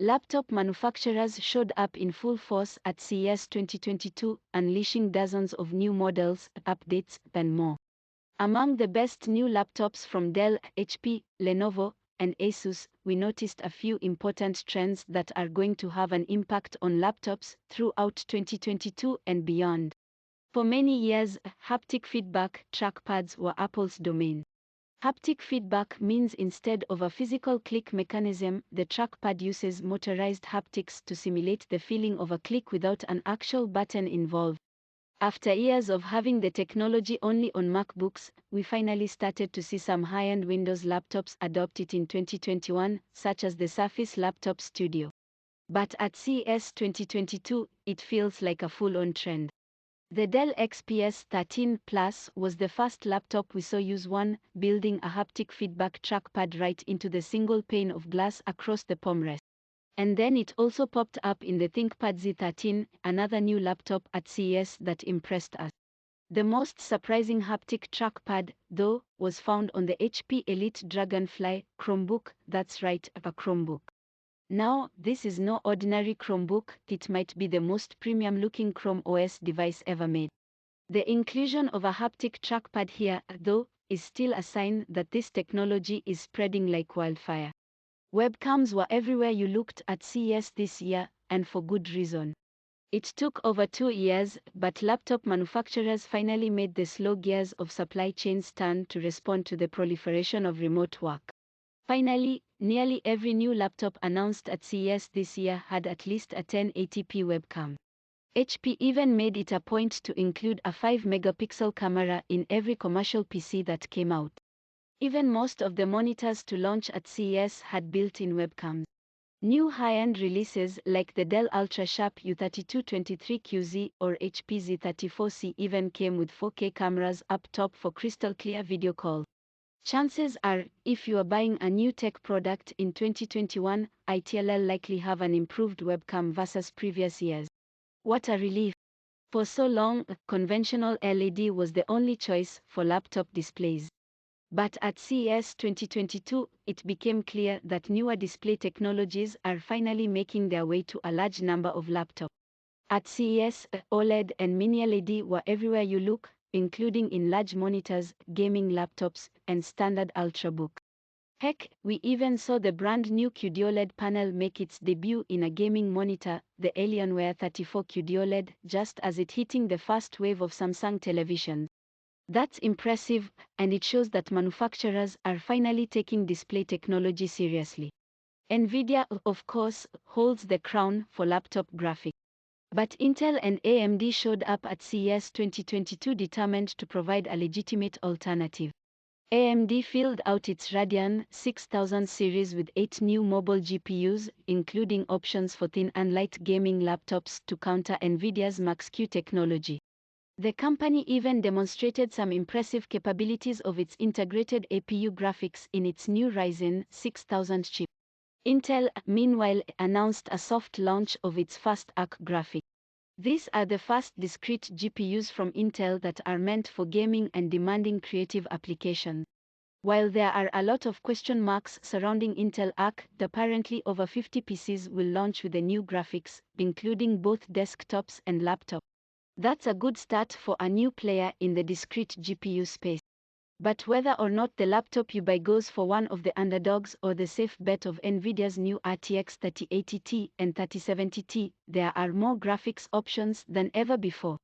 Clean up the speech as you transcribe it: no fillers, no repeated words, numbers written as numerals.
Laptop manufacturers showed up in full force at CES 2022, unleashing dozens of new models, updates, and more. Among the best new laptops from Dell, HP, Lenovo, and Asus, we noticed a few important trends that are going to have an impact on laptops throughout 2022 and beyond. For many years, haptic feedback trackpads were Apple's domain. Haptic feedback means instead of a physical click mechanism, the trackpad uses motorized haptics to simulate the feeling of a click without an actual button involved. After years of having the technology only on MacBooks, we finally started to see some high-end Windows laptops adopt it in 2021, such as the Surface Laptop Studio. But at CES 2022, it feels like a full-on trend. The Dell XPS 13 Plus was the first laptop we saw use one, building a haptic feedback trackpad right into the single pane of glass across the palm rest. And then it also popped up in the ThinkPad Z13, another new laptop at CES that impressed us. The most surprising haptic trackpad, though, was found on the HP Elite Dragonfly Chromebook. That's right, a Chromebook. Now, this is no ordinary Chromebook, it might be the most premium-looking Chrome OS device ever made. The inclusion of a haptic trackpad here, though, is still a sign that this technology is spreading like wildfire. Webcams were everywhere you looked at CES this year, and for good reason. It took over 2 years, but laptop manufacturers finally made the slow gears of supply chains turn to respond to the proliferation of remote work. Finally, nearly every new laptop announced at CES this year had at least a 1080p webcam. HP even made it a point to include a 5-megapixel camera in every commercial PC that came out. Even most of the monitors to launch at CES had built-in webcams. New high-end releases like the Dell UltraSharp U3223QZ or HP Z34c even came with 4K cameras up top for crystal-clear video calls. Chances are, if you are buying a new tech product in 2021, it'll likely have an improved webcam versus previous years. What a relief! For so long, conventional LED was the only choice for laptop displays. But at CES 2022, it became clear that newer display technologies are finally making their way to a large number of laptops. At CES, OLED and mini LED were everywhere you look, including in large monitors, gaming laptops, and standard Ultrabook. Heck, we even saw the brand new QD-OLED panel make its debut in a gaming monitor, the Alienware 34 QD-OLED, just as it hitting the first wave of Samsung televisions. That's impressive, and it shows that manufacturers are finally taking display technology seriously. Nvidia, of course, holds the crown for laptop graphics. But Intel and AMD showed up at CES 2022 determined to provide a legitimate alternative. AMD filled out its Radeon 6000 series with 8 new mobile GPUs, including options for thin and light gaming laptops to counter Nvidia's Max-Q technology. The company even demonstrated some impressive capabilities of its integrated APU graphics in its new Ryzen 6000 chip. Intel, meanwhile, announced a soft launch of its fast arc graphics. These are the first discrete GPUs from Intel that are meant for gaming and demanding creative applications. While there are a lot of question marks surrounding Intel Arc, apparently over 50 PCs will launch with the new graphics, including both desktops and laptops. That's a good start for a new player in the discrete GPU space. But whether or not the laptop you buy goes for one of the underdogs or the safe bet of Nvidia's new RTX 3080 Ti and 3070 Ti, there are more graphics options than ever before.